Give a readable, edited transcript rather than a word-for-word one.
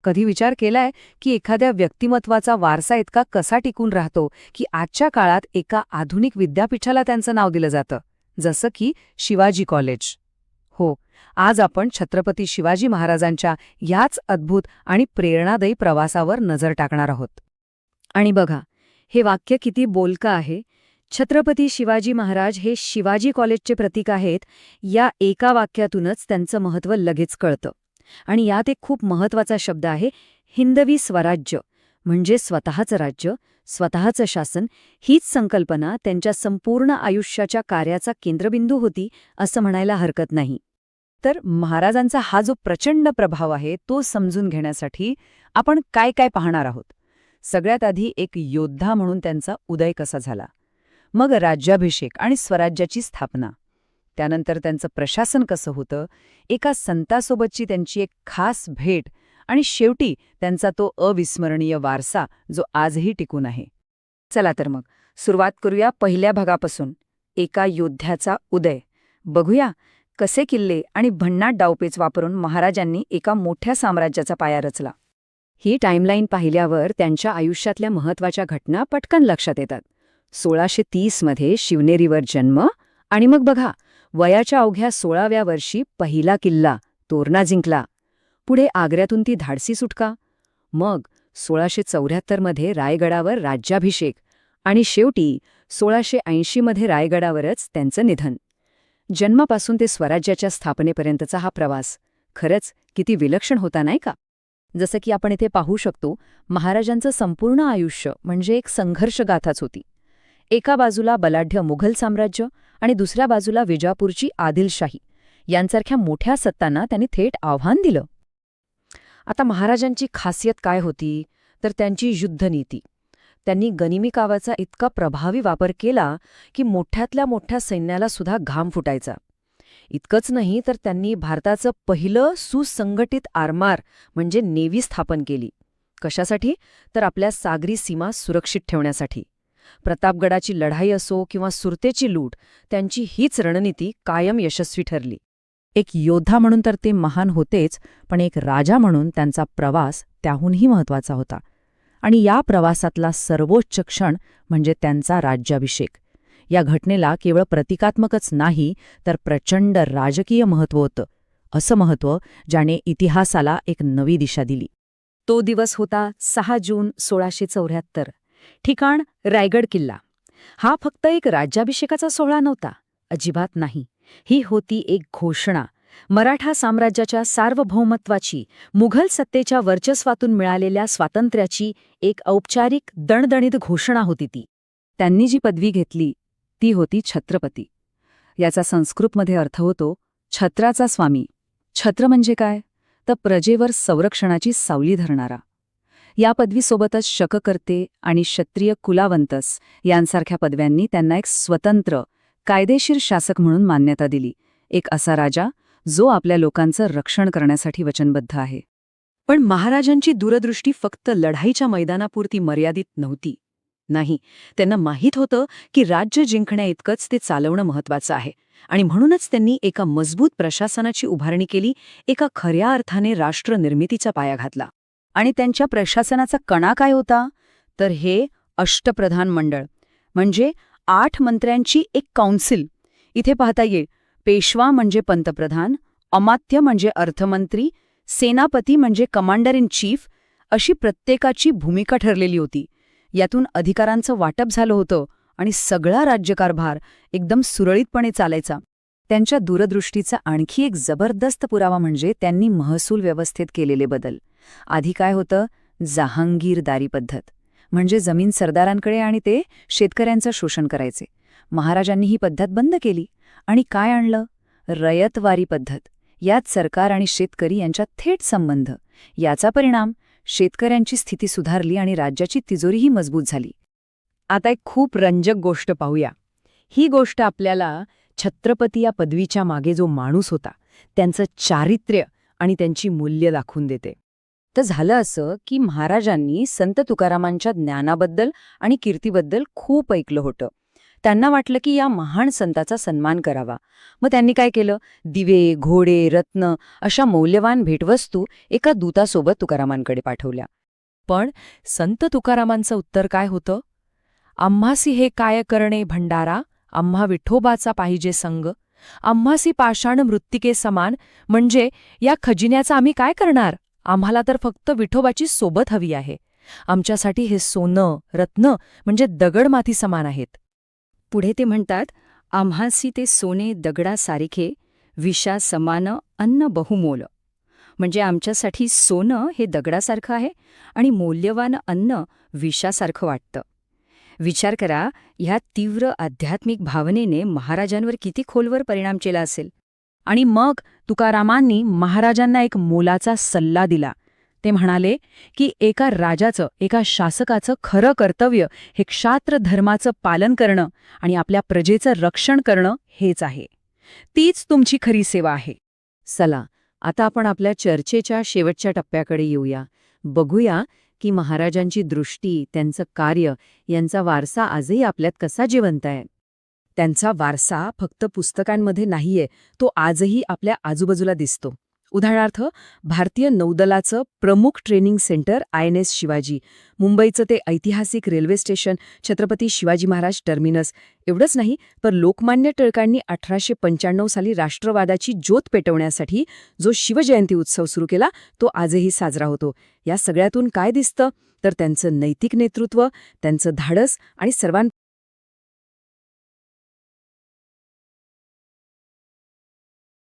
कधी विचार केलाय की एखाद्या व्यक्तिमत्वाचा वारसा इतका कसा टिकून राहतो की आजच्या काळात एका आधुनिक विद्यापीठाला त्यांचं नाव दिलं जातं, जसं की शिवाजी कॉलेज? हो, आज आपण छत्रपती शिवाजी महाराजांच्या याच अद्भुत आणि प्रेरणादायी प्रवासावर नजर टाकणार आहोत. आणि बघा, हे वाक्य किती बोलकं आहे. छत्रपती शिवाजी महाराज हे शिवाजी कॉलेजचे प्रतीक आहेत, या एका वाक्यातूनच त्यांचं महत्त्व लगेच कळतं. आणि यात एक खूप महत्त्वाचा शब्द आहे, हिंदवी स्वराज्य, म्हणजे स्वतःचं राज्य, स्वतःचं शासन. हीच संकल्पना त्यांच्या संपूर्ण आयुष्याच्या कार्याचा केंद्रबिंदू होती, असं म्हणायला हरकत नाही. तर महाराजांचा हा जो प्रचंड प्रभाव आहे तो समजून घेण्यासाठी आपण काय काय पाहणार आहोत. सगळ्यात आधी एक योद्धा म्हणून त्यांचा उदय कसा झाला, मग राज्याभिषेक आणि स्वराज्याची स्थापना, त्यानंतर त्यांचं प्रशासन कसं होतं, एका संतासोबतची त्यांची एक खास भेट, आणि शेवटी त्यांचा तो अविस्मरणीय वारसा जो आजही टिकून आहे. चला तर मग सुरुवात करूया पहिल्या भागापासून, एका योद्ध्याचा उदय. बघूया कसे किल्ले आणि भन्नाट डावपेच वापरून महाराजांनी एका मोठ्या साम्राज्याचा पाया रचला. ही टाईमलाईन पाहिल्यावर त्यांच्या आयुष्यातल्या महत्त्वाच्या घटना पटकन लक्षात येतात. 1630 मध्ये शिवनेरीवर जन्म, आणि मग बघा, वयाच्या अवघ्या 16व्या वर्षी पहिला किल्ला तोरणा जिंकला. पुढे आग्र्यातून ती धाडसी सुटका, मग 1674 मध्ये रायगडावर राज्याभिषेक, आणि शेवटी 1680 मध्ये रायगडावरच त्यांचं निधन. जन्मापासून ते स्वराज्याच्या स्थापनेपर्यंतचा हा प्रवास खरंच किती विलक्षण होता, नाही का? जसं की आपण इथे पाहू शकतो, महाराजांचं संपूर्ण आयुष्य म्हणजे एक संघर्षगाथाच होती. एका बाजूला बलाढ्य मुघल साम्राज्य आणि दुसऱ्या बाजूला विजापूरची आदिलशाही यांसारख्या मोठ्या सत्तांना त्यांनी थेट आव्हान दिलं. आता महाराजांची खासियत काय होती, तर त्यांची युद्धनीती. त्यांनी गनिमी कावाचा इतका प्रभावी वापर केला की मोठ्यातल्या मोठ्या सैन्याला सुद्धा घाम फुटायचा. इतकंच नाही, तर त्यांनी भारताचं पहिलं सुसंघटित आरमार म्हणजे नेव्ही स्थापन केली. कशासाठी? तर आपल्या सागरी सीमा सुरक्षित ठेवण्यासाठी. प्रतापगडाची लढाई असो किंवा सुरतेची लूट, त्यांची हीच रणनीती कायम यशस्वी ठरली. एक योद्धा म्हणून तर ते महान होतेच, पण एक राजा म्हणून त्यांचा प्रवास त्याहूनही महत्त्वाचा होता. आणि या प्रवासातला सर्वोच्च क्षण म्हणजे त्यांचा राज्याभिषेक. या घटनेला केवळ प्रतिकात्मकच नाही, तर प्रचंड राजकीय महत्त्व होतं, असं महत्त्व ज्याने इतिहासाला एक नवी दिशा दिली. तो दिवस होता 6 जून 1674. ठिकाण रायगड किल्ला. हा फक्त एक राज्याभिषेकाचा सोहळा नव्हता, अजिबात नाही. ही होती एक घोषणा, मराठा साम्राज्याच्या सार्वभौमत्वाची, मुघल सत्तेच्या वर्चस्वातून मिळालेल्या स्वातंत्र्याची एक औपचारिक दणदणीत घोषणा होती ती. त्यांनी जी पदवी घेतली ती होती छत्रपती. याचा संस्कृतमध्ये अर्थ होतो छत्राचा स्वामी. छत्र म्हणजे काय? तर प्रजेवर संरक्षणाची सावली धरणारा. या पदवीसोबतच शककर्ते आणि क्षत्रिय कुलावंतस यांसारख्या पदव्यांनी त्यांना एक स्वतंत्र, कायदेशीर शासक म्हणून मान्यता दिली. एक असा राजा जो आपल्या लोकांचं रक्षण करण्यासाठी वचनबद्ध आहे. पण महाराजांची दूरदृष्टी फक्त लढाईच्या मैदानापुरती मर्यादित नव्हती. नाही, त्यांना माहीत होतं की राज्य जिंकण्याइतकंच ते चालवणं महत्त्वाचं आहे, आणि म्हणूनच त्यांनी एका मजबूत प्रशासनाची उभारणी केली, एका खऱ्या अर्थाने राष्ट्रनिर्मितीचा पाया घातला. आणि त्यांच्या प्रशासनाचा कणा काय होता? तर हे अष्टप्रधान मंडळ, म्हणजे 8 मंत्र्यांची एक काउन्सिल. इथे पाहता येईल, पेशवा म्हणजे पंतप्रधान, अमात्य म्हणजे अर्थमंत्री, सेनापती म्हणजे कमांडर इन चीफ, अशी प्रत्येकाची भूमिका ठरलेली होती. यातून अधिकारांचं वाटप झालं होतं आणि सगळा राज्यकारभार एकदम सुरळीतपणे चालायचा. त्यांच्या दूरदृष्टीचा आणखी एक जबरदस्त पुरावा म्हणजे त्यांनी महसूल व्यवस्थेत केलेले बदल. आधी काय होतं? जहांगीरदारी पद्धत, म्हणजे जमीन सरदारांकडे आणि ते शेतकऱ्यांचं शोषण करायचे. महाराजांनी ही पद्धत बंद केली आणि काय आणलं? रयतवारी पद्धत. यात सरकार आणि शेतकरी यांच्यात थेट संबंध. याचा परिणाम शेतकऱ्यांची स्थिती सुधारली आणि राज्याची तिजोरीही मजबूत झाली. आता एक खूप रंजक गोष्ट पाहूया. ही गोष्ट आपल्याला छत्रपती या पदवीच्या मागे जो माणूस होता त्यांचं चारित्र्य आणि त्यांची मूल्य दाखवून देते. तर झालं असं की महाराजांनी संत तुकारामांच्या ज्ञानाबद्दल आणि कीर्तीबद्दल खूप ऐकलं होतं. त्यांना वाटलं की या महान संताचा सन्मान करावा. मग त्यांनी काय केलं? दिवे, घोडे, रत्न अशा मौल्यवान भेटवस्तू एका दूतासोबत तुकारामांकडे पाठवल्या. पण संत तुकारामांचं उत्तर काय होतं? आम्हासी हे काय करणे भंडारा, आम्हा विठोबाचा पाहिजे संग. आम्हासी पाषाण मृत्तिके समान, म्हणजे या खजिन्याचा आम्ही काय करणार? आम्हाला तर फक्त विठोबाची सोबत हवी आहे. आमच्यासाठी हे सोनं, रत्न म्हणजे दगडमाती समान आहेत. पुढे ते म्हणतात, आम्हासी ते सोने दगडासारिखे, विषा समान अन्न बहुमोल. म्हणजे आमच्यासाठी सोनं हे दगडासारखं आहे आणि मौल्यवान अन्न विषासारखं वाटतं. विचार करा, ह्या तीव्र आध्यात्मिक भावनेने महाराजांवर किती खोलवर परिणाम केला असेल. आणि मग तुकारामांनी महाराजांना एक मोलाचा सल्ला दिला. ते म्हणाले की एका राजाचं, एका शासकाचं खरं कर्तव्य हे क्षात्र धर्माचं पालन करणं आणि आपल्या प्रजेचं रक्षण करणं हेच आहे. तीच तुमची खरी सेवा आहे. चला, आता आपण आपल्या चर्चेच्या शेवटच्या टप्प्याकडे येऊया. बघूया की महाराजांची दृष्टी, त्यांचं कार्य यांचा वारसा आजही आपल्यात कसा जिवंत आहे. त्यांचा वारसा फक्त पुस्तकांमध्ये नाहीये, तो आजही आपल्या आजूबाजूला दिसतो. उदाहरणार्थ, भारतीय नौदलाचं प्रमुख ट्रेनिंग सेंटर INS शिवाजी, मुंबईचं ते ऐतिहासिक railway station Chhatrapati Shivaji Maharaj terminus. एवढंच नाही, तर लोकमान्य टिळकांनी 1895 साली राष्ट्रवादाची ज्योत पेटवण्यासाठी जो शिवजयंती उत्सव सुरू केला, तो आजही साजरा होतो. या सगळ्यातून काय दिसतं? तर त्यांचं नैतिक नेतृत्व, त्यांचं धाडस आणि